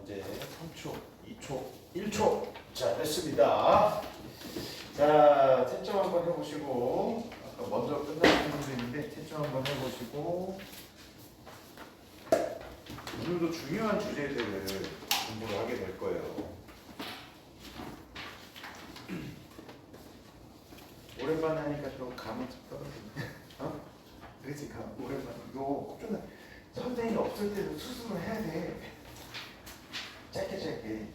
이제 3초, 2초, 1초. 자, 됐습니다. 자, 채점 한번 해보시고, 아까 먼저 끝나신 분도 있는데 채점 한번 해보시고, 오늘도 중요한 주제들을 공부를 하게 될 거예요. 오랜만에 하니까 좀 감이 좀 떨어지네. 어? 그렇지, 감. 오랜만에. 너 좀 선생님이 없을 때도 수습을 해야 돼. 짧게.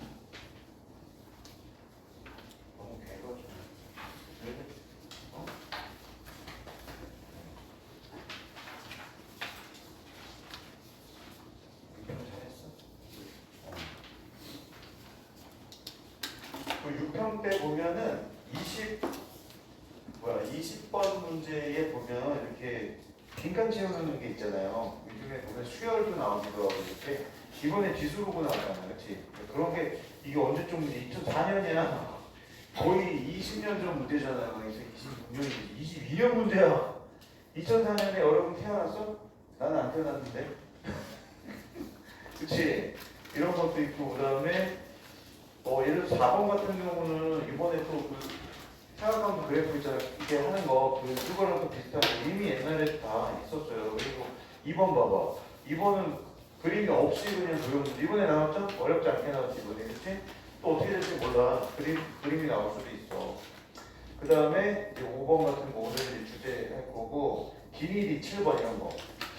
너무 개거죠. 어? 이편 잘했어. 6편 때 보면은 20번 문제에 보면 이렇게 빈칸 채우는 게 있잖아요. 요즘에 보면 수열도 나오기도 하고 이렇게 이번에 지수로고 나왔잖아요, 그렇지? 그런 게 이게 언제쯤 문제? 2004년이야. 거의 20년 전 문제잖아요. 2026년이지. 22년 문제야. 2004년에 여러분 태어났어? 나는 안 태어났는데. 그렇지? 이런 것도 있고 그다음에 예를 들어 4번 같은 경우는 이번에 또그 태양광 그래프 있잖아요. 이렇게 하는 거, 그거랑 또 비슷한 거 이미 옛날에 다 있었어요. 그리고 2번 봐봐. 2번은 그림이 없이 그냥 그렸는데 이번에 나왔죠? 어렵지 않게 나왔지 이번에. 그렇지? 또 어떻게 될지 몰라. 그림이 나올 수도 있어. 그 다음에 5번 같은 거 오늘 주제 할 거고, 기니디 7번 이런 거.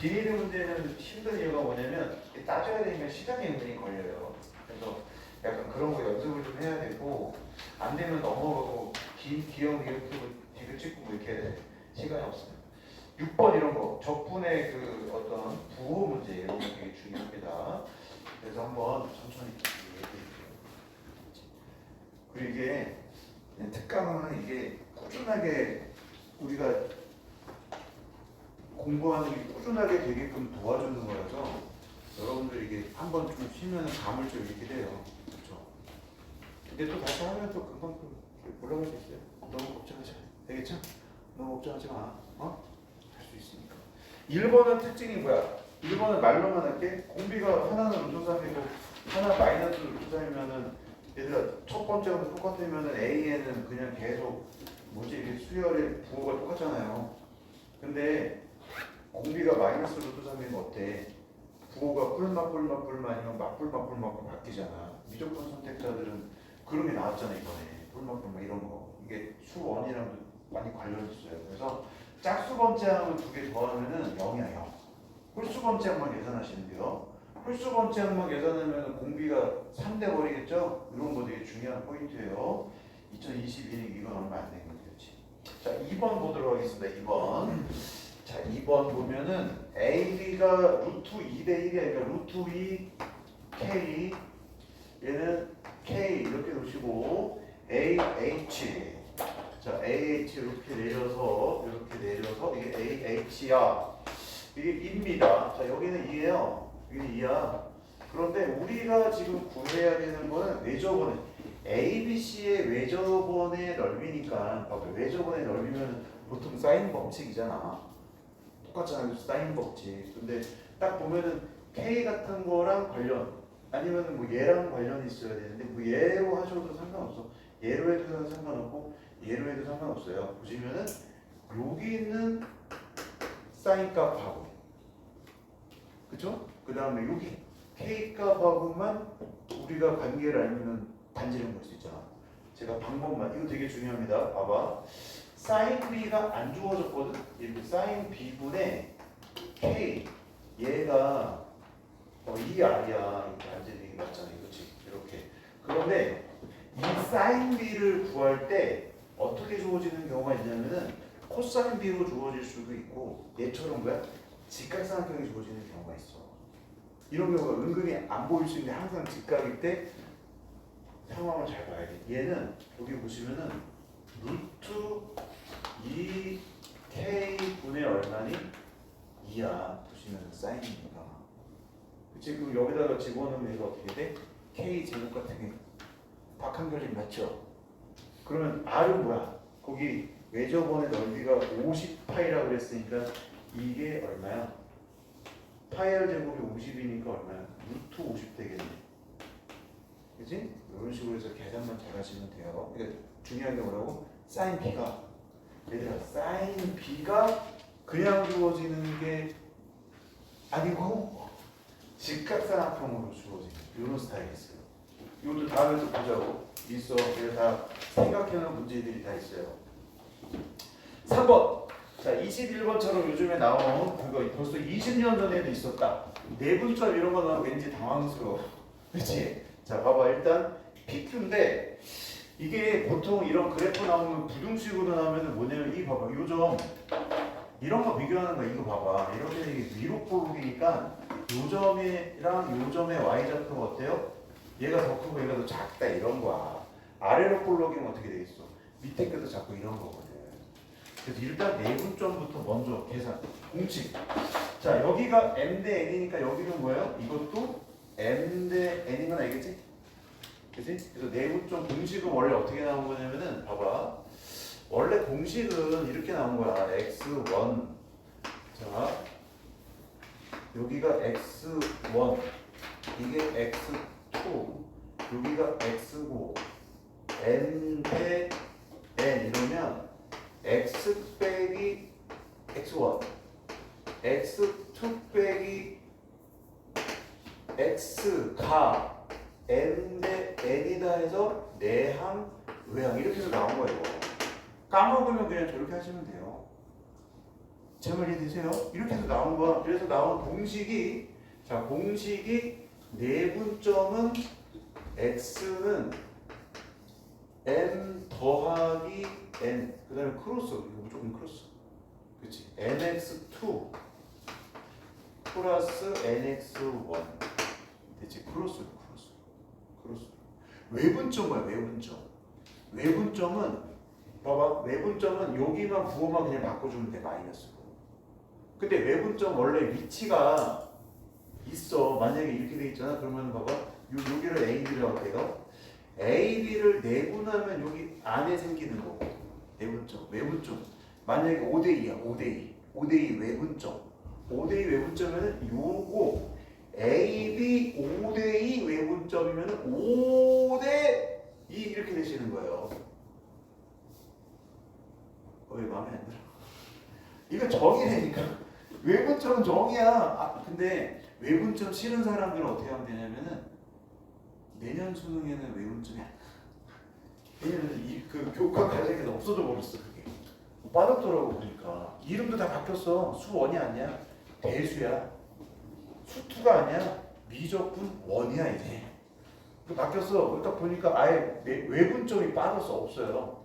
기니디 문제는 힘든 이유가 뭐냐면 따져야 되면 시간이 은근히 걸려요. 그래서 약간 그런 거 연습을 좀 해야 되고, 안 되면 넘어가고 기억 디귿 찍고 뭐 이렇게 시간이 없습니다. 6번 이런 거 적분의 그 어떤 부호 문제 이런 게 되게 중요합니다. 그래서 한번 천천히 얘기해 드릴게요. 그리고 이게 특강은 이게 꾸준하게 우리가 공부하는 게 꾸준하게 되게끔 도와주는 거라서 여러분들 이게 한번 좀 쉬면 감을 좀 잃게 돼요. 그렇죠? 근데 또 다시 하면 또 금방 또 올라갈 수 있어요. 너무 걱정하지 마. 되겠죠? 너무 걱정하지 마. 할 수 있으니까. 1번은 특징이 뭐야? 1번은 말로만 할게. 공비가 하나는 루트3이고 하나 마이너스 루트3이면은 얘들아 첫 번째랑 똑같으면은 A에는 그냥 계속 이게 수열의 부호가 똑같잖아요. 근데 공비가 마이너스 루트3이면 어때? 부호가 뿔마아니면 맞뿔 바뀌잖아. 미적분 선택자들은 그런 게 나왔잖아 이번에. 뿔마 이런 거. 이게 수1이랑도 많이 관련이 있어요. 그래서 짝수번째항을 2개 더하면은 0이야 0. 홀수번째항만 계산하시면 돼요. 홀수번째항만 계산하면 공비가 3돼 버리겠죠? 이런 거 되게 중요한 포인트예요. 2022년 이건 얼마 안 되는 거지. 자 2번 보도록 하겠습니다. 2번. 자 2번 보면은 AB가 루트 2대 1이야. 그러니까 루트 2 K 얘는 K 이렇게 놓으시고 AH 자 AH 이렇게 내려서 이게 AH야. 이게 2입니다. 자 여기는 2예요. 여기는 2야. 그런데 우리가 지금 구해야 되는 거는 외접원의 ABC의 외접원의 넓이니까 외접원의 넓이면 보통 사인 법칙이잖아. 똑같잖아. 사인 법칙. 근데 딱 보면은 K 같은 거랑 관련 아니면 뭐 얘랑 관련이 있어야 되는데 뭐 얘로 하셔도 상관없어. 얘로 해도 상관없고 얘로 해도 상관없어요. 보시면은 여기 있는 사인 값하고 그쵸? 그 다음에 여기 K 값하고만 우리가 관계를 알면 단지를 볼 수 있잖아. 제가 방법만 이거 되게 중요합니다. 봐봐. 사인 B가 안 주어졌거든. 이렇게 사인 B분의 K 얘가 이 R이야. 이렇게 완전히 맞잖아. 그렇지? 이렇게. 그런데 이 사인 B를 구할 때 어떻게 주어지는 경우가 있냐면은 코사인 B로 주어질 수도 있고 얘처럼 뭐야? 직각삼각형이 주어지는 경우가 있어. 이런 경우가 은근히 안 보일 수 있는데 항상 직각일 때 상황을 잘 봐야 돼. 얘는 여기 보시면은 루트 2K 분의 얼마니? 2야. 보시면 사인이니까. 지금 여기다가 집어넣으면 이거 어떻게 돼? K 제곱 같은 게 박한결이 맞죠? 그러면 R은 뭐야? 거기 외접원의 넓이가 50파이라고 그랬으니까 이게 얼마야? 파이 R 제곱이 50이니까 얼마야? 루트 50 되겠네. 그지? 이런 식으로 해서 계산만 잘 하시면 돼요. 그러니까 중요한 게 뭐라고? 사인 B가 얘들아 사인 B가 그냥 주어지는 게 아니고 직각삼각형으로 주어지는 이런 스타일이 있어요. 이것도 다음에 또 보자고. 있어. 그래서 다 생각해놓은 문제들이 다 있어요. 3번. 자, 21번처럼 요즘에 나온 그거 벌써 20년 전에도 있었다. 내분점 이런 거 나오면 왠지 당황스러워. 그치? 자, 봐봐. 일단 PQ인데 이게 보통 이런 그래프 나오면 부등식으로 나오면 뭐냐면 이 봐봐. 요점 이런 거 비교하는 거 이거 봐봐. 이렇게 이게 위로볼록이니까 요점이랑 요점의 y좌표가 어때요? 얘가 더 크고 얘가 더 작다 이런 거야. 아래로 볼록이면 어떻게 되겠어? 밑에 것도 작고 이런 거거든. 그래서 일단 내분점부터 먼저 계산. 공식. 자, 여기가 m 대 n이니까 여기는 뭐예요? 이것도 m 대 n인 건 알겠지? 그치? 그래서 내분점 공식은 원래 어떻게 나온 거냐면은 봐봐. 원래 공식은 이렇게 나온 거야. x1. 자, 여기가 x1. 이게 x2. 여기가 x고. n 대 n 이러면 x 빼기 x1. x2 빼기 x가 n 대 n이다 해서 내항, 외항 이렇게 해서 나온 거예요. 까먹으면 그냥 저렇게 하시면 돼요. 제 말 이해되세요? 이렇게 해서 나온 거야. 그래서 나온 공식이 자 공식이 내분점은 x는 n 더하기 n 그 다음에 크로스 이거 무조건 크로스 그치 nx2 플러스 nx1 됐지 크로스 외분점 뭐야 외분점은 봐봐 외분점은 여기만 부호만 그냥 바꿔주면 돼 마이너스로 근데 외분점 원래 위치가 있어 만약에 이렇게 돼 있잖아 그러면 봐봐 여기를 AB라고 해요 AB를 내분하면 여기 안에 생기는 거고 내분점 외분점 만약에 5대2야 5대2 외분점 5대2 외분점이면 요거 AB 5대2 외분점이면 5대2 이렇게 되시는 거예요. 왜 마음에 안 들어? 이거 정의라니까. 외분점은 정의야. 아 근데 외분점 싫은 사람들은 어떻게 하면 되냐면은 내년 수능에는 외분점이 안 나. 왜냐면 그 교과 과정에서 없어져 버렸어 그게. 빠졌더라고 보니까. 이름도 다 바뀌었어. 수원이 아니야. 대수야. 수투가 아니야. 미적분 원이야 이제. 그 바뀌었어. 그러니까 보니까 아예 외분점이 빠졌어. 없어요.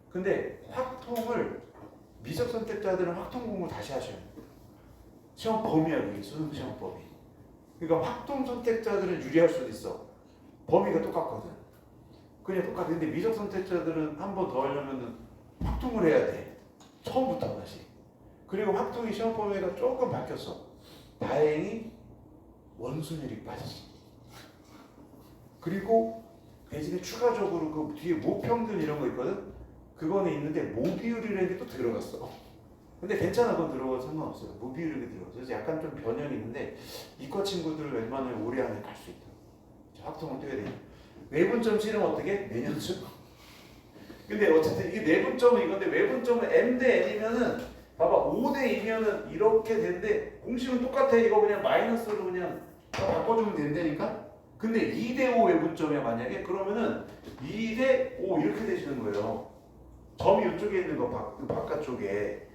근데 확통을 미적 선택자들은 확통 공부 다시 하셔요. 시험 범위야 그게 수능 시험 범위. 그러니까 확통 선택자들은 유리할 수도 있어. 범위가 똑같거든. 그냥 똑같은데 미적 선택자들은 한 번 더 하려면은 확통을 해야 돼. 처음부터 다시. 그리고 확통이 시험 범위가 조금 바뀌었어. 다행히 원순율이 빠졌어. 그리고 대신에 추가적으로 그 뒤에 모평균 이런 거 있거든. 그거는 있는데 모비율이라는 게 또 들어갔어. 근데 괜찮아, 그건 들어가도 상관없어요. 모비율이 들어가서 그래서 약간 좀 변형이 있는데 이과 친구들은 웬만하면 올해 안에 갈 수 있다. 확통 어떻게 되냐? 외분점 실험 어떻게? 내년쯤. 근데 어쨌든 이게 내분점은 이건데 외분점은 m 대 n이면은 봐봐 5대 2면은 이렇게 되는데 공식은 똑같아. 이거 그냥 마이너스로 그냥 다 바꿔주면 된다니까. 근데 2대 5 외분점이야 만약에 그러면은 2대 5 이렇게 되시는 거예요. 점이 이쪽에 있는 거 바깥쪽에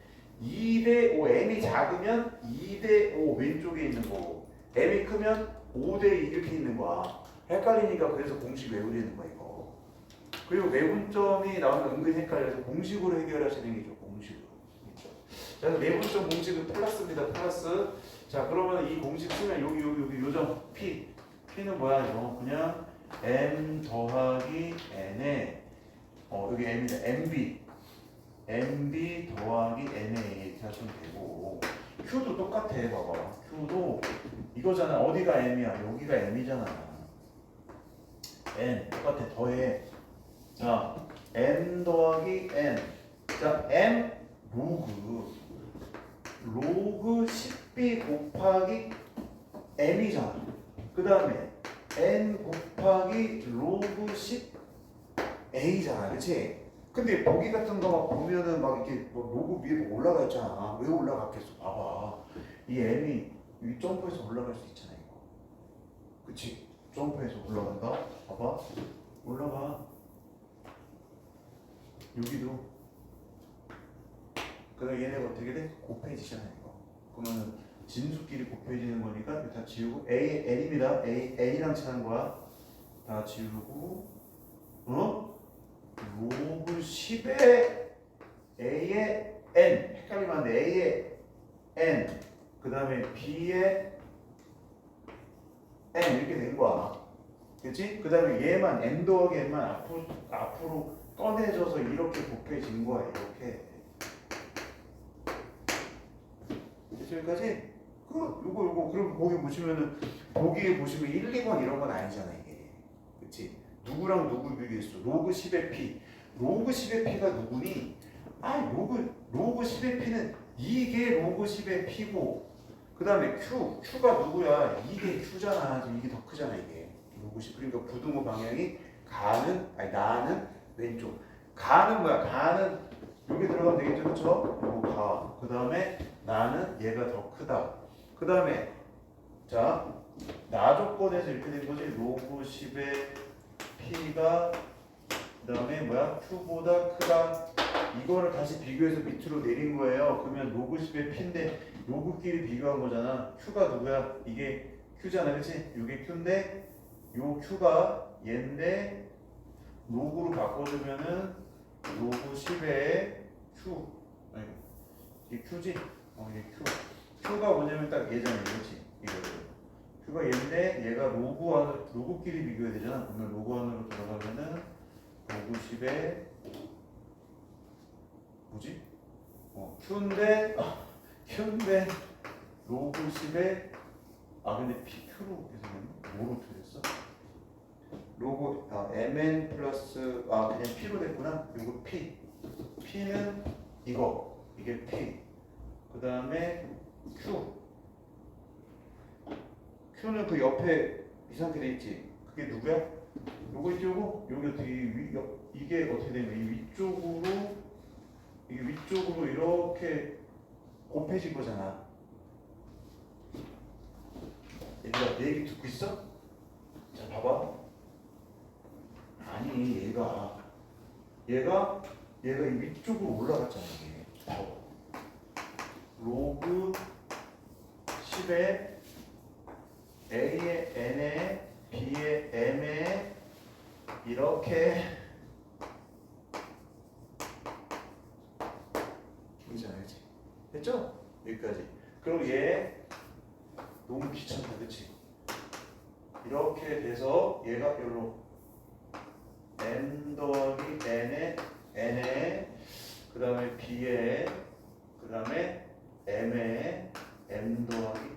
2대 5 m이 작으면 2대 5 왼쪽에 있는 거고 m이 크면 5대 2 이렇게 있는 거야. 헷갈리니까 그래서 공식 외우려는 거야 이거. 그리고 외분점이 나오면 은근히 헷갈려서 공식으로 해결하시는 게 좋고 공식으로. 그렇죠? 그래서 외분점 공식은 플러스입니다. 플러스. 자 그러면 이 공식 쓰면 여기 요점 P는 뭐야 이거 그냥 M 더하기 N에 여기 M이다. MB 더하기 NA 이렇게 하시면 되고 Q도 똑같아. 봐봐. Q도 이거잖아. 어디가 M이야? 여기가 M이잖아. N 똑같아. 더해. 자 M 더하기 N. 자 M 로그 10B 곱하기 M이잖아. 그 다음에 N 곱하기 곱하기 로그 10a잖아, 그치? 근데 보기 같은 거 막 보면은 막 이렇게 뭐 로그 위에 뭐 올라가 있잖아. 왜 올라갔겠어? 봐봐. 이 m이 이 점프해서 올라갈 수 있잖아, 이거. 그치? 점프해서 올라간다. 봐봐. 올라가. 여기도. 그다음 얘네가 어떻게 돼? 곱해지잖아, 이거. 그러면은 진수끼리 곱해지는 거니까 다 지우고 L입니다. A랑 칠한 거야. 다 지우고 로그 10의 A의 N 헷갈리면 안 돼. A의 N 그 다음에 B의 N 이렇게 된 거야. 그치? 그 다음에 얘만 N 더하기 N만 앞으로 꺼내져서 이렇게 곱해진 거야. 이렇게. 됐죠? 여기까지? 요거 그럼 거기 보시면은 보기에 보시면 1, 2번 이런 건 아니잖아 이게. 그치? 누구랑 누구 비교했어? 로그 10의 P. 로그 10의 P가 누구니? 로그 10의 P는 이게 로그 10의 P고 그 다음에 Q가 누구야? 이게 Q잖아. 이게 더 크잖아 이게. 로그 10. 그러니까 부등호 방향이 나는 왼쪽. 가는 뭐야? 가는 여기 들어가면 되겠죠? 그쵸? 요거 가. 그 다음에 나는 얘가 더 크다. 그 다음에 자, 나 조건에서 이렇게 된 거지. 로그 10의 P가 그 다음에 뭐야? Q보다 크다. 이거를 다시 비교해서 밑으로 내린 거예요. 그러면 로그 10의 P인데 로그끼리 비교한 거잖아. Q가 누구야? 이게 Q잖아. 그치? 이게 Q인데 요 Q가 얘인데 로그로 바꿔주면은 로그 10의 Q 아니 이게 Q지? 이게 Q. Q가 뭐냐면 딱 얘잖아. 그렇지? 이거를. Q가 얘인데 얘가 로그끼리 비교해야 되잖아. 그러면 로그 안으로 들어가면은 로그 10의 뭐지? Q인데 로그 10의 근데 PQ로 계속했네? 뭐로 틀렸어? 로그 mn 플러스 그냥 P로 됐구나. 이거 P는 이게 P. 그 다음에 Q는 그 옆에 이 상태 돼 있지. 그게 누구야? 요거 있지, 요거? 여기 어떻게 이게 어떻게 되면 이게 위쪽으로 이렇게 곱해질 거잖아. 얘들아, 내 얘기 듣고 있어? 자, 봐봐. 아니, 얘가 이 위쪽으로 올라갔잖아, 이게. 봐봐. 로그 10의 A의 N에 B의 M에 이렇게 보이잖아, 그치? 됐죠? 여기까지. 그럼 얘 너무 귀찮다, 그치? 이렇게 돼서 얘가 여기로 N 더하기 N에 그 다음에 B에 그 다음에 M에 M 더하기 N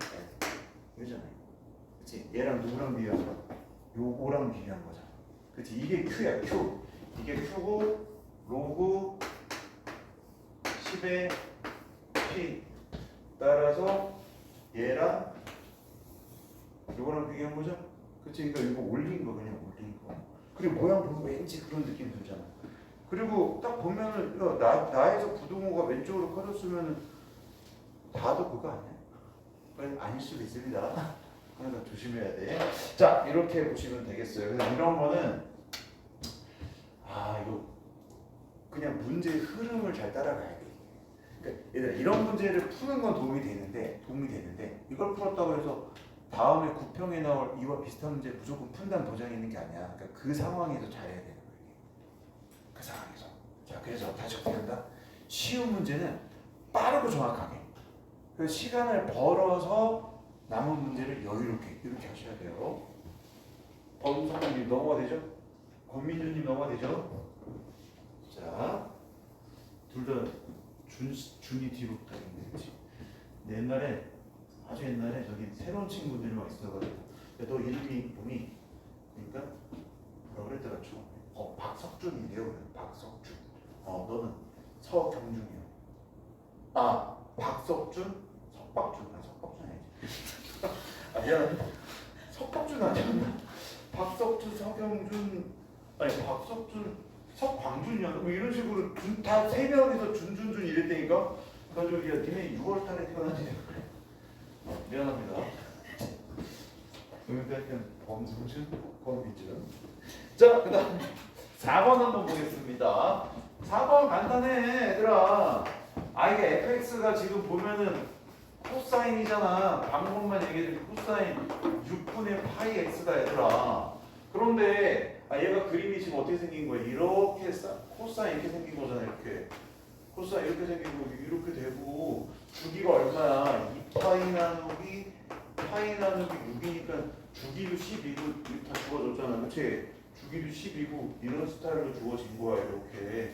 이거잖아요. 그치? 얘랑 누구랑 비교한 거야? 요거랑 비교한 거잖아. 그치? 이게 Q야, Q. 이게 Q고 로그 10의 P 따라서 얘랑 요거랑 비교한 거죠? 그치? 그러니까 이거 올린 거 그냥 올린 거. 그리고 모양 보면 왠지 그런 느낌 들잖아. 그리고 딱 보면은 나에서 부등호가 왼쪽으로 커졌으면은 다도 그거 아니야? 아닐 수도 있습니다. 그러니까 조심해야 돼. 자, 이렇게 보시면 되겠어요. 그래서 이런 거는 이거 그냥 문제의 흐름을 잘 따라가야 돼. 그러니까 얘들아, 이런 문제를 푸는 건 도움이 되는데 이걸 풀었다고 해서 다음에 구평에 나올 이와 비슷한 문제 무조건 푼다는 보장이 있는 게 아니야. 그러니까 그 상황에서 잘해야 되는 거야. 그 상황에서. 자, 그래서 다시 어떻게 한다? 쉬운 문제는 빠르고 정확하게. 그 시간을 벌어서 남은 문제를 여유롭게 이렇게 하셔야 돼요. 범성님 넘어가 되죠? 권민주님 넘어가 되죠? 자, 둘 다 준이 뒤로 붙어있네, 그렇지? 아주 옛날에 저기 새로운 친구들이 막 있어가지고 너 이름이 뭐니? 그러니까 뭐라 그랬더라 처음에 박석준인데요. 박석준. 너는 서경준이요. 박석준? 석박준 아니지. 미안해. 석박준 아니었나? 박석준 박석준, 서경준, 아니 박석준, 석광준이야. 뭐 이런 식으로 다 세 명이서 준준준 이랬다니까. 그래가지고 야 니네 6월달에 태어나지. 미안합니다. 그러니까 범승준, 범기준. 자, 그다음 4번 한번 보겠습니다. 4번 간단해, 얘들아. 이게 fx가 지금 보면은 코사인이잖아. 방법만 얘기해줄게. 코사인 6분의 파이 x다, 얘들아. 그런데 얘가 그림이 지금 어떻게 생긴 거야? 이렇게 코사인 이렇게 생긴 거잖아, 이렇게. 코사인 이렇게 생기고 이렇게 되고 주기가 얼마야? 2파이 나누기 파이 나누기 6이니까 주기도 12고 다 주어졌잖아, 그렇지? 주기도 12고 이런 스타일로 주어진 거야, 이렇게.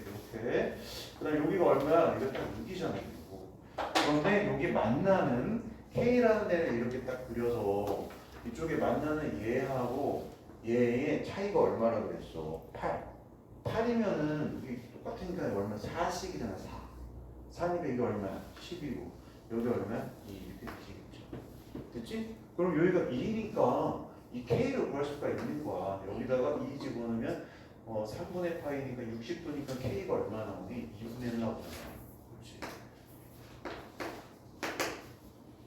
그다음 여기가 얼마야? 이거 딱 6이잖아, 이거. 그런데 여기 만나는 K라는 데를 이렇게 딱 그려서 이쪽에 만나는 얘하고 얘의 차이가 얼마나 그랬어? 8. 8이면은 이게 똑같으니까 얼마? 4씩이잖아, 4. 4니까 이게 얼마야? 10이고 여기 얼마야? 2 이렇게 되시겠죠. 됐지? 그럼 여기가 2니까 이 K를 구할 수가 있는 거야. 여기다가 2 집어넣으면 3분의 파이니까 60도니까 K가 얼마 나오니? 2분의 1 나오잖아.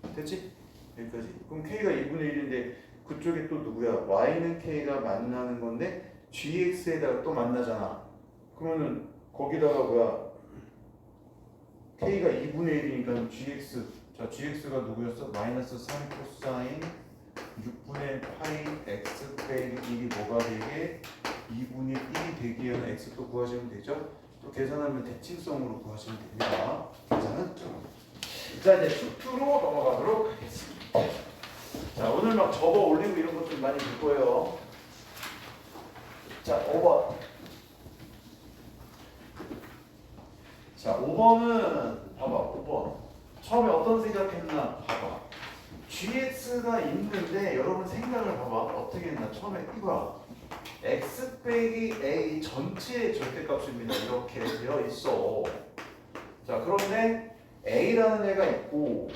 그렇지? 됐지? 여기까지. 그럼 K가 2분의 1인데 그쪽에 또 누구야? Y는 K가 만나는 건데 GX에다가 또 만나잖아. 그러면은 거기다가 뭐야? K가 2분의 1이니까 GX. 자, GX가 누구였어? 마이너스 3 코사인 6분의 파이 X 빼기 1이 뭐가 되게? 2분의 1이 되기 위한 X 또 구하시면 되죠? 또 계산하면 대칭성으로 구하시면 됩니다. 계산은 자, 이제 수투로 넘어가도록 하겠습니다. 자, 오늘 막 접어 올리고 이런 것 좀 많이 볼 거예요. 자, 5번. 자, 5번은 봐봐. 5번. 처음에 어떤 생각했나? 봐봐. GX가 있는데 여러분 생각을 봐봐. 어떻게 했나? 처음에 이거야. X 빼기 A 전체의 절대값입니다. 이렇게 되어 있어. 자, 그런데 A라는 애가 있고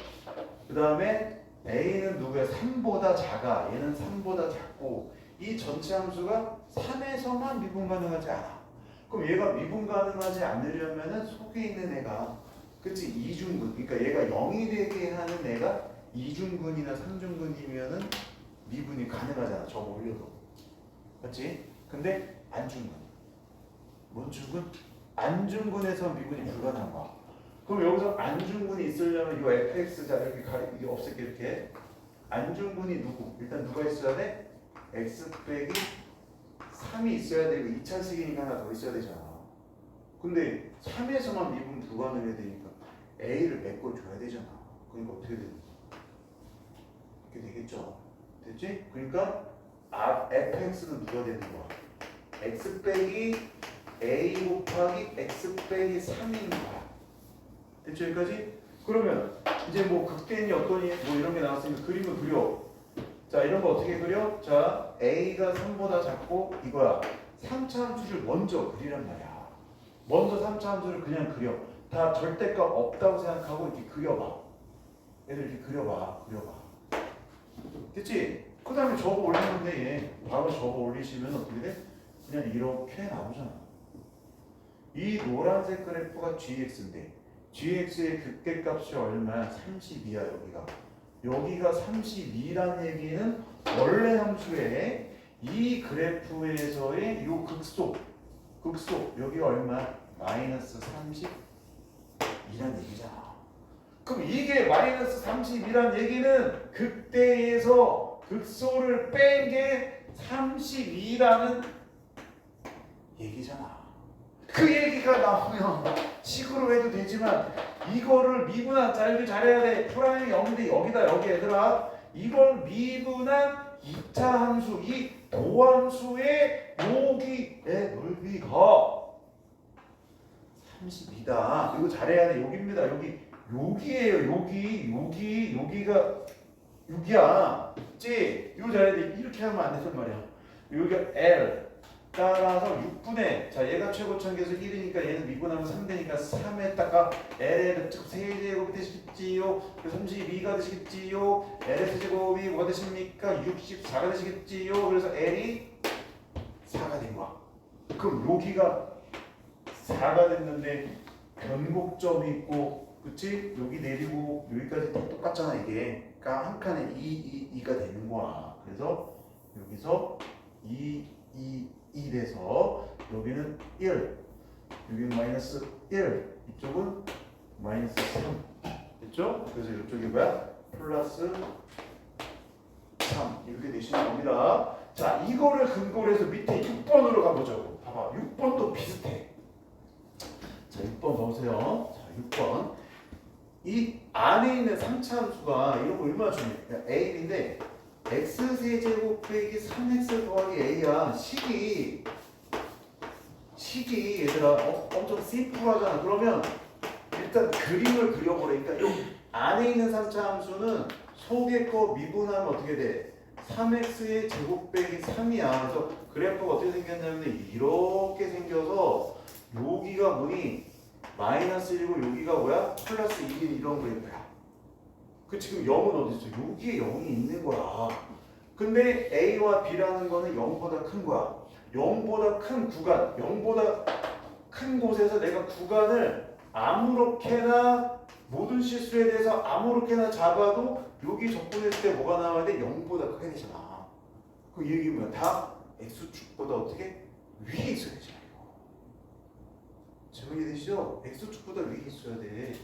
그 다음에 A는 누구야? 3보다 작아. 얘는 3보다 작고 이 전체 함수가 3에서만 미분 가능하지 않아. 그럼 얘가 미분 가능하지 않으려면은 속에 있는 애가 그치? 이중근. 그러니까 얘가 0이 되게 하는 애가 이중근이나 삼중근이면은 미분이 가능하잖아. 저거 올려도. 맞지? 근데 안중근. 뭔 중근? 안중근에서 미분이 불가능한 거야. 그럼 여기서 안중근이 있으려면 이 fx자 이렇게 이게 없앨게 이렇게. 안중근이 누구? 일단 누가 있어야 돼? x 빼기 3이 있어야 되고 2차식이니까 하나 더 있어야 되잖아. 근데 3에서만 미분 불가능해야 되니까 a를 메꿔줘야 되잖아. 그러니까 어떻게 되는 거야? 이렇게 되겠죠. 됐지? 그러니까 fx는 누가 되는 거야? x 빼기 a 곱하기 x 빼기 3인 거야. 됐죠? 여기까지? 그러면 이제 뭐 극대니 어떠니 뭐 이런 게 나왔으니까 그림을 그려. 자, 이런 거 어떻게 그려? 자, a가 3보다 작고 이거야. 3차 함수를 먼저 그리란 말이야. 먼저 3차 함수를 그냥 그려. 다 절대값 없다고 생각하고 이렇게 그려봐. 얘들 이렇게 그려봐. 됐지? 그 다음에 접어 올리는데 얘 바로 접어 올리시면 어떻게 돼? 그냥 이렇게 나오잖아. 이 노란색 그래프가 GX인데 GX의 극대값이 얼마야? 32야 여기가 32란 얘기는 원래 함수의 이 그래프에서의 요 극소 여기가 얼마야? 마이너스 32란 얘기잖아. 그럼 이게 마이너스 32란 얘기는 극대에서 극소를 뺀 게 32라는 얘기잖아. 그 얘기가 나오면 식으로 해도 되지만 이거를 미분한 짤도 잘해야 돼. 프라임이 0인데 여기 얘들아. 이걸 미분한 2차 함수, 이 도함수의 여기의 넓이가 32다. 이거 잘해야 돼. 여기입니다. 여기에요. 여기가 6이야. 그치? 이거 잘해야 돼. 이렇게 하면 안 된단 말이야. 여기가 L 따라서 6분의 자 얘가 최고차계에서 1이니까 얘는 미분하면 3되니까 3에다가 L의 즉 세제곱이 되시겠지요. 32가 되시겠지요. LS 제곱이 뭐가 되십니까? 64가 되시겠지요. 그래서 L이 4가 된 거야. 그럼 여기가 4가 됐는데 변곡점이 있고, 그치? 여기 내리고 여기까지 다 똑같잖아 이게. 그러니까 한 칸에 2가 되는 거야. 그래서 여기서 2 돼서 여기는 1, 여기는 마이너스 1, 이쪽은 마이너스 3 됐죠? 그래서 이쪽이 뭐야? 플러스 3 이렇게 되시는 겁니다. 자, 이거를 근거로 해서 밑에 6번으로 가보자고. 봐봐, 6번도 비슷해. 자, 6번 봐보세요. 자, 6번. 이 안에 있는 3차 함수가 이런 거 얼마나 중요해? a인데 x세제곱 빼기 3x 더하기 a야. 식이 얘들아 엄청 심플하잖아. 그러면 일단 그림을 그려보라니까 이 안에 있는 3차 함수는 속에 거 미분하면 어떻게 돼? 3x의 제곱 빼기 3이야. 그래서 그래프가 어떻게 생겼냐면 이렇게 생겨서 여기가 뭐니? 마이너스 1이고 여기가 뭐야? 플러스 2 이런 그래프야. 그 지금 0은 어디 있어? 여기에 0이 있는 거야. 근데 a와 b라는 거는 0보다 큰 거야. 0보다 큰 구간, 0보다 큰 곳에서 내가 구간을 아무렇게나 모든 실수에 대해서 아무렇게나 잡아도 여기 접근했을 때 뭐가 나와야 돼? 0보다 크게 되잖아. 그 얘기 뭐야? 다 x축보다 어떻게? 위에 있어야 되잖아. 제가 이해되시죠? x축보다 위에 있어야 돼.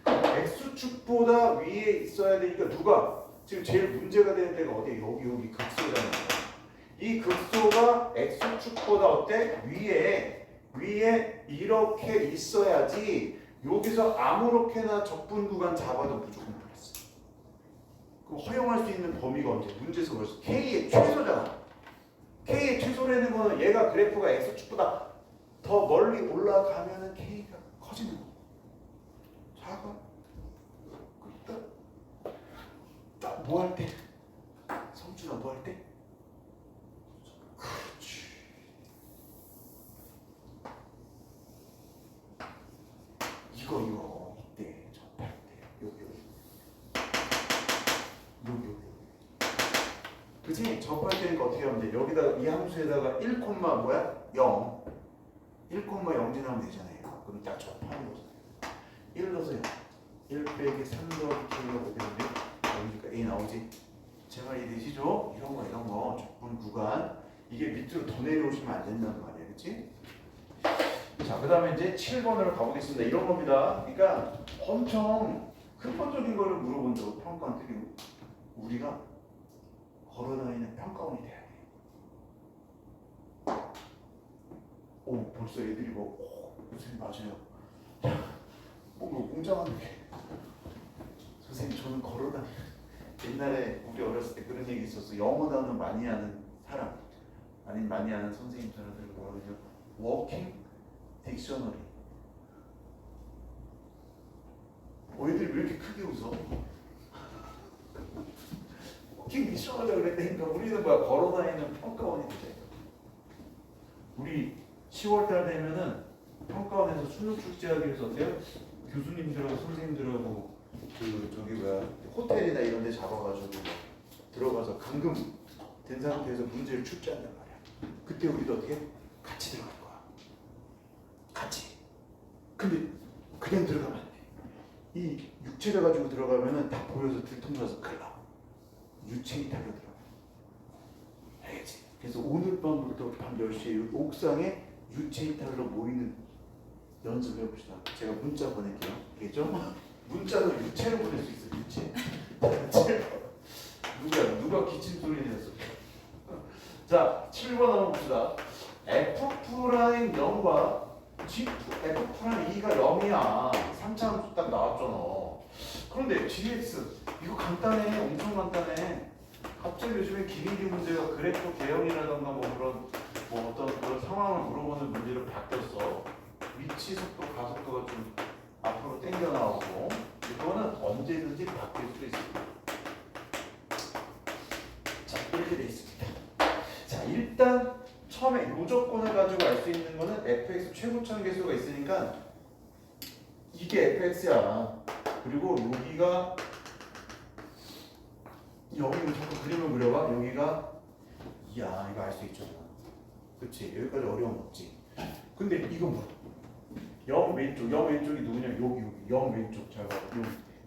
x축보다 위에 있어야 되니까 누가? 지금 제일 문제가 되는 데가 어디야? 여기 극소라는 거야. 이 극소가 x축보다 어때? 위에 이렇게 있어야지 여기서 아무렇게나 적분 구간 잡아도 무조건 플러스. 그럼 허용할 수 있는 범위가 언제? 문제에서 벌써 k의 최소잖아. k의 최소라는 거는 얘가 그래프가 x축보다 더 멀리 올라가면은 k가 커지는 거. 작아. 딱 뭐 할 때? 성준아 뭐 할 때? 그렇지. 이거 이때 접할 때 여기 그치? 접할 때니까 어떻게 하면 돼? 여기다가 이 함수에다가 1, 뭐야? 0 1,0 지나면 되잖아요. 그럼 딱 접하는 거잖아요. 1 넣어서 0 1 빼기 3 더하기 k가 어떻게 되는데? 여기니까 a 나오지? 제 말 이해되시죠? 이런 거 적분 구간 이게 밑으로 더 내려오시면 안 된다는 말이에요. 그치? 자, 그 다음에 이제 7번으로 가보겠습니다. 이런 겁니다. 그러니까 엄청 근본적인 거를 물어본 적 평가원들이 우리가 걸어다니는 평가원이 돼야 돼. 오, 벌써 애들이 선생님 맞아요. 뭔가 공장하는 게 선생님 저는 걸어다니는 옛날에 우리 어렸을 때 그런 얘기 있었어. 영어 단어 많이 하는 사람 아니면 많이 하는 선생님 전화들 뭐라고요? 워킹 딕셔너리. 애들이 왜 이렇게 크게 웃어? 워킹 딕셔너리라고 그랬다니까. 우리는 뭐야? 걸어다니는 평가원이 되죠. 우리 10월달 되면은 평가원에서 수능 축제하기 위해서 어때요? 교수님들하고 선생님들하고 호텔이나 이런 데 잡아가지고 들어가서 감금 된 상태에서 문제를 출제한단 말이야. 그때 우리도 어떻게? 같이 들어갈 거야. 같이. 근데 그냥 들어가면 안 돼. 이 육체를 가지고 들어가면은 다 보여서 들통나서 큰일 나. 유체 이탈로 들어가. 알겠지? 그래서 오늘 밤부터 밤 10시에 옥상에 유체 이탈로 모이는 연습을 해봅시다. 제가 문자 보낼게요. 알겠죠? 문자로 유체를 보낼 수 있어. 유체. 누가 기침 소리 내었어? 자, 7번 한번 봅시다. F'0과 F'2가 0이야. 3차 함수 딱 나왔잖아. 그런데 GX 이거 간단해. 엄청 간단해. 갑자기 요즘에 기밀기 문제가 그래프 개형이라던가 어떤 그런 상황을 물어보는 문제로 바뀌었어. 위치 속도 가속도가 좀 앞으로 당겨 나오고 이거는 언제든지 바뀔 수 있습니다. 자, 이렇게 돼 있습니다. 자, 일단 처음에 요 조건을 가지고 알 수 있는 거는 fx 최고점 계수가 있으니까 이게 fx야. 그리고 여기가 여기 자꾸 그림을 그려봐. 여기가 이야. 이거 알 수 있죠. 그치? 여기까지 어려움 없지. 근데 이건 뭐야? 영 왼쪽, 영 왼쪽이 누구냐? 여기, 영 왼쪽. 잘 봐.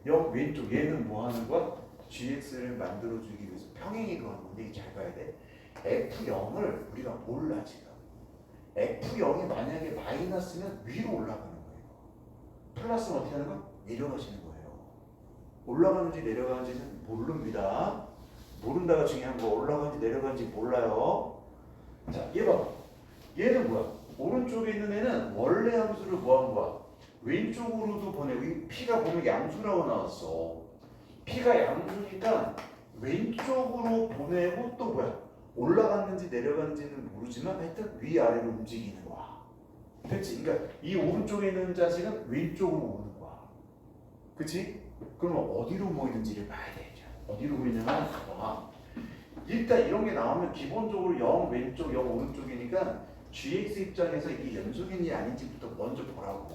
영 왼쪽. 얘는 뭐 하는 거야? gx를 만들어주기 위해서 평행이동 하는 건데, 이게 잘 봐야 돼. f0을 우리가 몰라, 지금. f0이 만약에 마이너스면 위로 올라가는 거예요. 플러스는 어떻게 하는 거야? 내려가시는 거예요. 올라가는지 내려가는지는 모릅니다. 모른다가 중요한 거. 올라가는지 내려가는지 몰라요. 자, 얘 봐. 얘는 뭐야? 오른쪽에 있는 애는 원래 함수를 뭐 한 거야? 왼쪽으로도 보내고, 이 p가 보면 양수라고 나왔어. p가 양수니까 왼쪽으로 보내고 또 뭐야? 올라갔는지 내려갔는지는 모르지만 하여튼 위아래로 움직이는 거야. 됐지? 그러니까 이 오른쪽에 있는 자식은 왼쪽으로 오는 거야. 그치? 그러면 어디로 모이는지를 봐야 돼. 어디로 모이냐면 봐봐. 일단 이런 게 나오면 기본적으로 0 왼쪽, 0 오른쪽이니까 gx 입장에서 이게 연속인지 아닌지부터 먼저 보라고.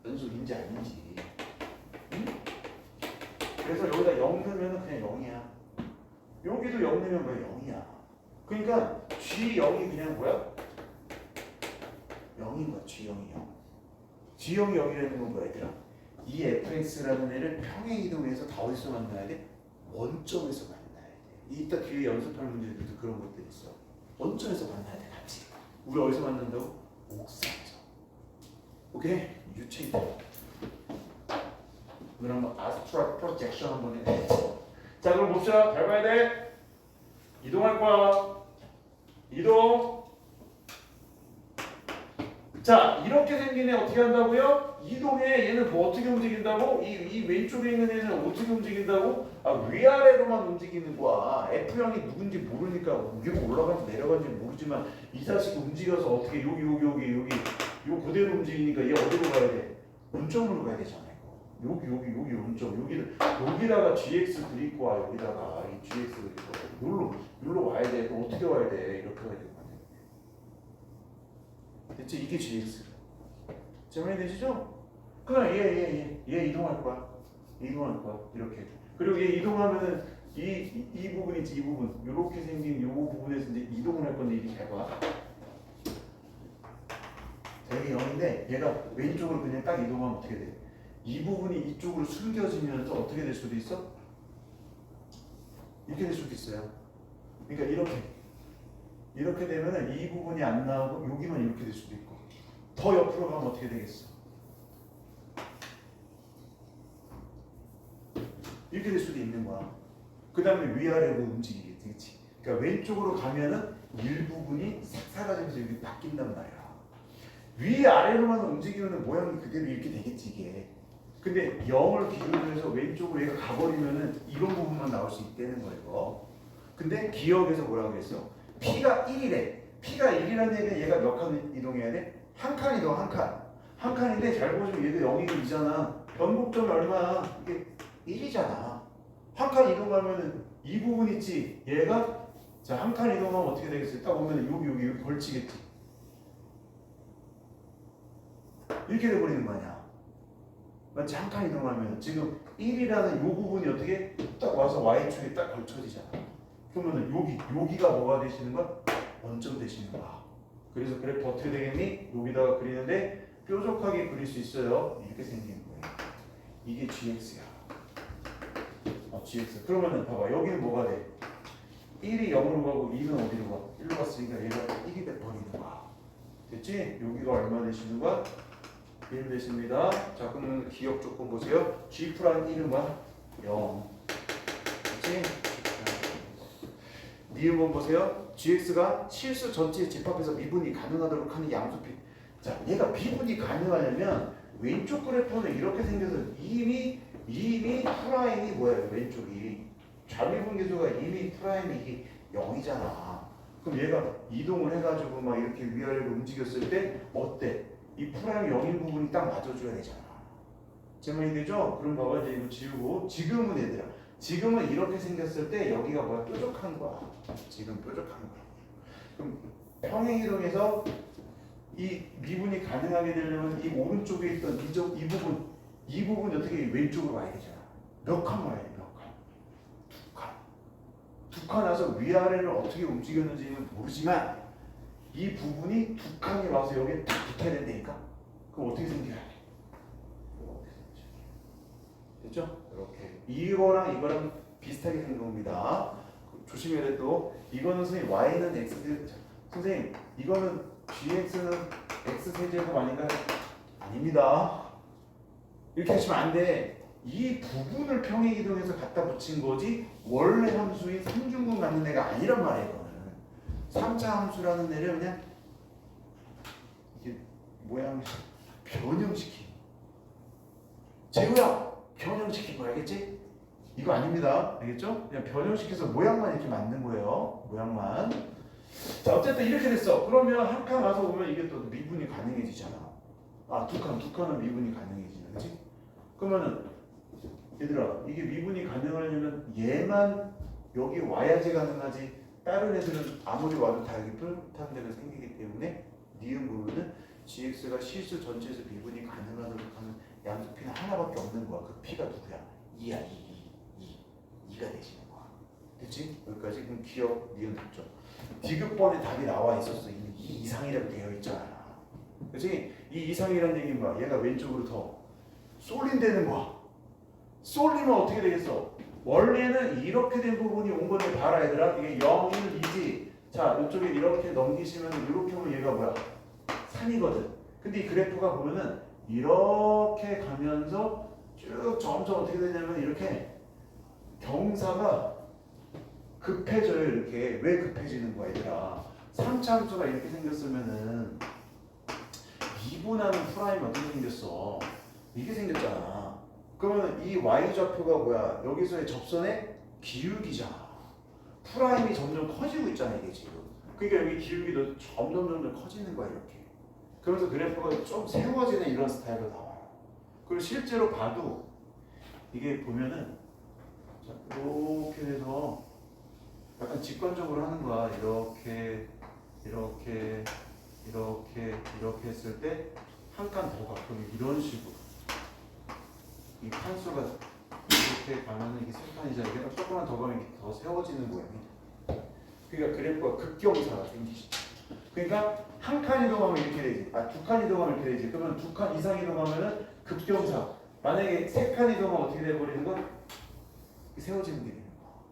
연속인지 아닌지. 응? 그래서 여기다 0 넣으면 그냥 0이야. 여기도 0 넣으면 왜 0이야? 그러니까 g0이 그냥 뭐야? 0인 거야. g0이 0. g0이 0이라는 건 뭐야, 얘들아? 이 fx라는 애를 평행 이동해서 다 어디서 만나야 돼? 원점에서 만나야 돼. 이따 뒤에 연습할 문제들도 그런 것들이 있어. 원점에서 만나야 돼, 같이. 우리 어디서 만난다고? 옥상에서. 오케이? 유체이터. 오늘 한번 아스트라 프로젝션 한번 해. 자, 그럼 봅시다. 잘 봐야 돼. 이동할 거야. 이동. 자, 이렇게 생긴 애 어떻게 한다고요? 이동해. 얘는 뭐 어떻게 움직인다고? 이 왼쪽에 있는 애는 어떻게 움직인다고? 아, 위아래로만 움직이는 거야. F형이 누군지 모르니까 위로 올라가는지 내려가는지 모르지만 이 자식이 움직여서 어떻게 여기 요 그대로 움직이니까 얘 어디로 가야 돼? 원점으로 가야 되잖아. 여기 원점. 여기다가 gx 그리고 와. 여기다가 이 gx 그리고 여기로 와야 돼. 또 어떻게 와야 돼? 이렇게 와야 돼. 됐지? 이게 gx. 정리 되시죠? 그럼 얘 이동할 거야. 이렇게. 그리고 얘 이동하면은 이 부분 있지, 이 부분. 이렇게 생긴 이 부분에서 이제 이동을 할 건데, 이게 잘 봐. 되게 0인데 얘가 왼쪽으로 그냥 딱 이동하면 어떻게 돼? 이 부분이 이쪽으로 숨겨지면서 어떻게 될 수도 있어? 이렇게 될 수도 있어요. 그러니까 이렇게 되면은 이 부분이 안 나오고 여기만 이렇게 될 수도 있고, 더 옆으로 가면 어떻게 되겠어? 이렇게 될 수도 있는 거야. 그 다음에 위아래로 움직이겠지, 그치? 그러니까 왼쪽으로 가면은 일부분이 싹 사라지면서 여기 바뀐단 말이야. 위아래로만 움직이면 모양이 그대로 이렇게 되겠지, 이게. 근데 0을 기준으로 해서 왼쪽으로 얘가 가버리면은 이런 부분만 나올 수 있다는 거예요. 근데 기억에서 뭐라고 했어? P가 1이래. P가 1이라는 얘기는 얘가 몇 칸 이동해야 돼? 한 칸 이동, 한 칸. 한 칸인데 잘 보시면 얘도 0이고 2잖아. 변곡점이 얼마야? 이게 1이잖아. 한 칸 이동하면은 이 부분 있지? 얘가 자, 한 칸 이동하면 어떻게 되겠어요? 딱 보면은 여기 걸치겠지. 이렇게 돼버리는 거 아니야. 맞지? 한 칸 이동하면 지금 1이라는 요 부분이 어떻게 딱 와서 Y축에 딱 걸쳐지잖아. 그러면은 여기가 뭐가 되시는 거야? 원점 되시는 거야. 그래서 그래프 어떻게 되겠니? 여기다가 그리는데 뾰족하게 그릴 수 있어요. 이렇게 생기는 거예요. 이게 GX야. GX. 그러면은 봐봐. 여기는 뭐가 돼? 1이 0으로 가고 2는 어디로 가? 1로 갔으니까 얘가 1이 돼버리는 거야. 됐지? 여기가 얼마 되시는 거야? 1 되십니다. 자, 그러면 기억 조건 보세요. G 프라임 1은 뭐야? 0. 그렇지? 니은번 보세요. GX가 실수 전체에 집합해서 미분이 가능하도록 하는 양수표. 자, 얘가 미분이 가능하려면 왼쪽 그래프는 이렇게 생겨서 이미 프라임이 뭐예요? 왼쪽이 좌미분계수가 이미 프라임이 이게 0이잖아. 그럼 얘가 이동을 해가지고 막 이렇게 위아래로 움직였을 때 어때? 이 프라임 0인 부분이 딱 맞아줘야 되잖아. 제 말이 되죠? 그럼 봐봐, 이제 이거 지우고. 지금은 얘들아, 지금은 이렇게 생겼을 때 여기가 뭐야? 뾰족한 거야. 지금 뾰족한 거야. 그럼 평행이동에서 이 미분이 가능하게 되려면 이 오른쪽에 있던 이 부분이 어떻게 왼쪽으로 와야 되잖아. 몇 칸 와야 돼? 몇 칸? 두 칸. 두 칸 와서 위아래를 어떻게 움직였는지는 모르지만 이 부분이 두 칸이 와서 여기에 딱 붙어야 된다니까. 그럼 어떻게 생겨야 돼? 됐죠? 이렇게 이거랑 이거랑 비슷하게 생긴 겁니다. 조심해야 돼. 또 이거는 선생님 y는 x 선생님 이거는 gx는 x 세제곱 아닌가요? 아닙니다. 이렇게 하시면 안 돼. 이 부분을 평행 이동해서 갖다 붙인 거지 원래 함수인 삼중근 갖는 애가 아니란 말이에요. 이거는 3차 함수라는 애를 그냥 이게 모양을 변형시킨 재우야 변형시킨 거 알겠지? 이거 아닙니다. 알겠죠? 그냥 변형시켜서 모양만 이렇게 만든 거예요. 모양만. 자 어쨌든 이렇게 됐어. 그러면 한 칸 와서 보면 이게 또 미분이 가능해지잖아. 아 두 칸은 미분이 가능해지네. 그치? 그러면은 얘들아 이게 미분이 가능하려면 얘만 여기 와야지 가능하지 다른 애들은 아무리 와도 다 여기 뿔타는 데가 생기기 때문에 니은 보면은 gx가 실수 전체에서 미분이 가능하도록 하는 양수 p는 하나밖에 없는 거야. 그 p가 누구야? 2야 2가 되시는 거야. 됐지? 여기까지. 그럼 기억 니은 됐죠? 디귿번에 답이 나와 있었어. 이 이상이라고 되어 있잖아. 그치? 이 이상이라는 얘기는 뭐야? 얘가 왼쪽으로 더 쏠린다는 거야. 쏠리면 어떻게 되겠어? 원래는 이렇게 된 부분이 온 건데 봐라 얘들아. 이게 0, 1, 2지. 자 이쪽에 이렇게 넘기시면 이렇게 오면 얘가 뭐야? 3이거든. 근데 이 그래프가 보면은 이렇게 가면서 쭉 점점 어떻게 되냐면 이렇게 경사가 급해져요. 이렇게. 왜 급해지는 거야 얘들아? 3차 함수가 이렇게 생겼으면은 미분하는 프라임이 어떻게 생겼어? 이게 생겼잖아. 그러면 이 y좌표가 뭐야? 여기서의 접선의 기울기잖아. 프라임이 점점 커지고 있잖아 이게 지금. 그러니까 여기 기울기도 점점 커지는 거야 이렇게. 그러면서 그래프가 좀 세워지는 이런 스타일로 나와요. 그리고 실제로 봐도 이게 보면은 자, 이렇게 해서 약간 직관적으로 하는 거야. 이렇게 했을 때 한 칸 더 가. 그럼 이런 식으로 이 칸수가 이렇게 가면은 이게 세 칸이잖아. 이게 조금만 더 가면 이게 더 세워지는 거예요. 그러니까 그래프가 급경사가 생기지. 그러니까 한 칸 이동하면 이렇게 되지. 두 칸 이동하면 이렇게 되지. 그러면 두 칸 이상 이동하면은 급경사. 만약에 세 칸 이동하면 어떻게 돼버리는 거? 세워지는 게 되는 거.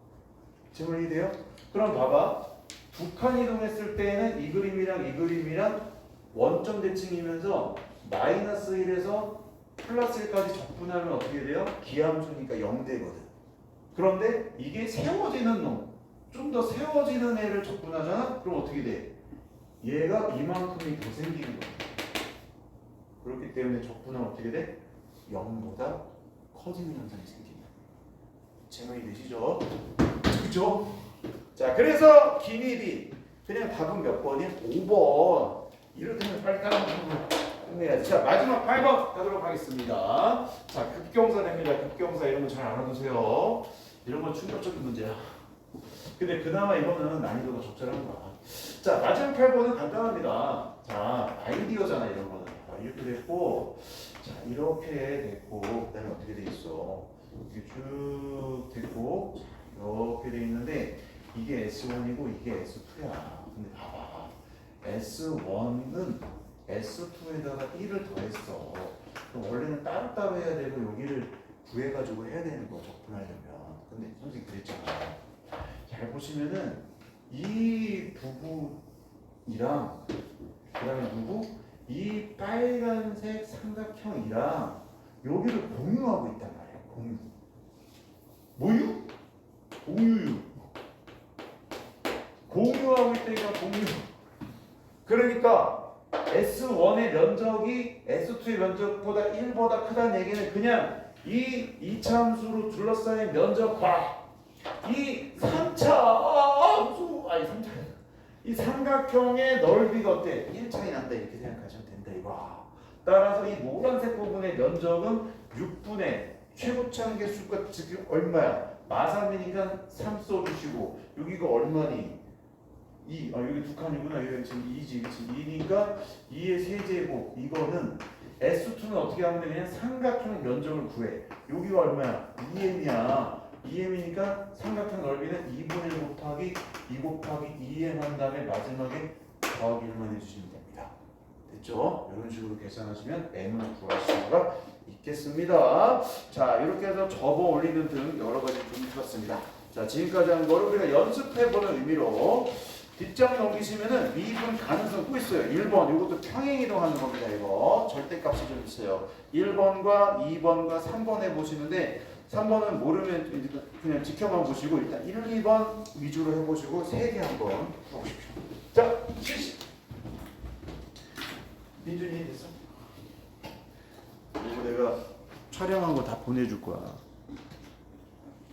질문 이해돼요? 그럼 봐봐. 두 칸 이동했을 때는 이 그림이랑 원점 대칭이면서 마이너스 1에서 플러스 1까지 적분하면 어떻게 돼요? 기함수니까 0되거든. 그런데 이게 세워지는 놈, 좀 더 세워지는 애를 적분하잖아? 그럼 어떻게 돼? 얘가 이만큼이 더 생기는 거야. 그렇기 때문에 적분하면 어떻게 돼? 0보다 커지는 현상이 생긴다. 제목이 되시죠? 그죠? 자, 그래서 기니비 그냥 답은 몇 번이야? 5번. 이렇다면 빨리 따라하면 끝내야지. 자, 마지막 8번 가도록 하겠습니다. 자, 급경사 됩니다. 급경사 이런 거 잘 알아두세요. 이런 건 충격적인 문제야. 근데 그나마 이거는 난이도가 적절한 거야. 자, 마지막 8번은 간단합니다. 자, 아이디어잖아 이런 거는. 이렇게 됐고, 자, 이렇게 됐고, 그다음에 어떻게 돼 있어? 이렇게 쭉 됐고, 이렇게 돼 있는데 이게 S1이고 이게 S2야. 근데 봐봐. S1은 S2에다가 1을 더했어. 그럼 원래는 따로따로 해야 되고 여기를 구해가지고 해야 되는 거야 적분하려면. 근데 선생님 그랬잖아. 잘 보시면은 이 부분이랑 그 다음에 이 빨간색 삼각형이랑 여기를 공유하고 있단 말이야. 공유. 뭐유? 공유유. 공유하고 있다니까 공유. 그러니까 S1의 면적이 S2의 면적보다 1보다 크다는 얘기는 그냥 이 2차 함수로 둘러싸인 면적과 이 3차 함수 이 삼각형의 넓이가 어때? 1차이 난다 이렇게 생각하시면 된다 이거. 따라서 이 노란색 부분의 면적은 6분의 최고차항 개수가 지금 얼마야? 마삼이니까 3 써주시고 여기가 얼마니? 2, 여기 두 칸이구나. 여기 지금 2지, 그치? 2니까 2의 세제곱. 이거는 S2는 어떻게 하면 돼? 그냥 삼각형 면적을 구해. 여기가 얼마야? 2m이야. 2m이니까 삼각형 넓이는 2분의 1 곱하기 2 곱하기 2m 한 다음에 마지막에 더하기 1만 해주시면 됩니다. 됐죠? 이런 식으로 계산하시면 m을 구하실 수가 있겠습니다. 자, 이렇게 해서 접어 올리는 등 여러 가지 좀 해봤습니다. 자, 지금까지 한 거를 우리가 연습해보는 의미로 뒷장 넘기시면은 미분 가능성 또 있어요. 1번, 이것도 평행 이동하는 겁니다. 이거 절대값이 좀 있어요. 1번과 2번과 3번 해보시는데 3번은 모르면 그냥 지켜만 보시고 일단 1, 2번 위주로 해보시고 3개 한번 해보십시오. 자, 실시. 민준이 됐어? 이거 내가 촬영한 거 다 보내줄 거야.